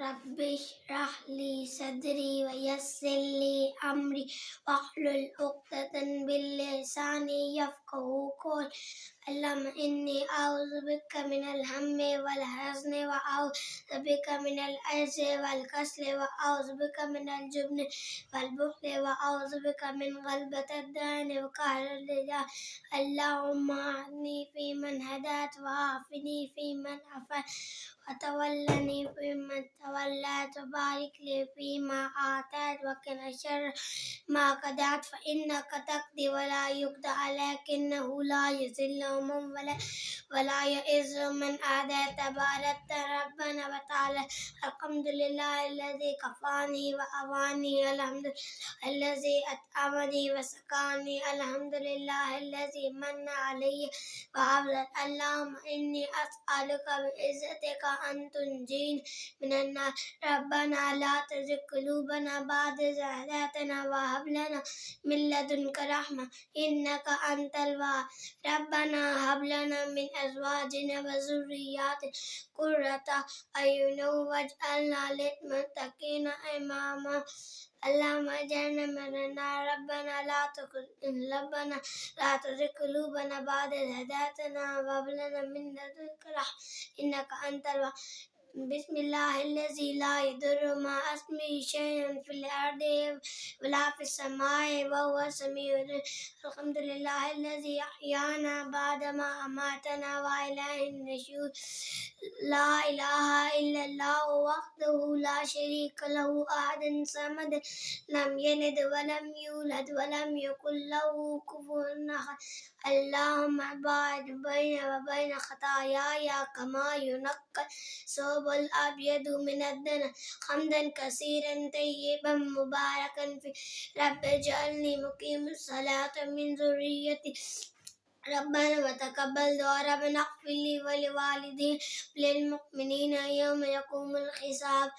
رب اشرح لي صدري ويسر لي أمري واحلل عقدة من لساني يفقهوا قولي. اللهم إني أعوذ بك من الهم والحزن وأعوذ بك من العجز والكسل وأعوذ بك من الجبن والبخل وأعوذ بك من غلبة الدين وقهر الرجال. اللهم أهدني فيمن هديت وعافني فيمن عافيت وتولني فيمن توليت وبارك لي فيما آتيت وقنا شر ما قضيت فإنك تقضي ولا يقضى عليك إنه لا يذل من ولا يئز من عاديت تباركت ربنا وتعالى. الحمد لله الذي كفاني وأواني، الحمد لله الذي أطعمني وسقاني، الحمد لله الذي من علي وأفضل. اللهم إني أسألك بعزتك أن تنجيني من النار. ربنا لا تزغ قلوبنا بعد إذ هديتنا وهب لنا من لدنك رحمة إنك أنت الوهاب. ربنا هب لنا من أزواجنا وذرياتنا قرة أعين واجعلنا للمتقين إماما. اللهم اجعلنا من النار. ربنا لا تزغ قلوبنا بعد إذ هديتنا وهب لنا من لدنك رحمة إنك أنت الوهاب. بسم الله الذي لا يضر مع اسمه شيء في الأرض ولا في السماء وهو السميع العليم. الحمد لله الذي أحيانا بعدما أماتنا وإليه النشور. لا إله إلا الله وحده لا شريك له أحد الصمد لم يلد ولم يولد ولم يكن له كفوا أحد. اللهم باعد بيني وبين خطاياي كما ينقى الثوب الأبيض من الدنس. حمدا كثيرا طيبا مباركا فيه. رب اجعلني مقيم الصلاة من ذريتي ربنا وتقبل دعاء. ربنا اغفر لي ولوالدي وللمؤمنين يوم يقوم الحساب.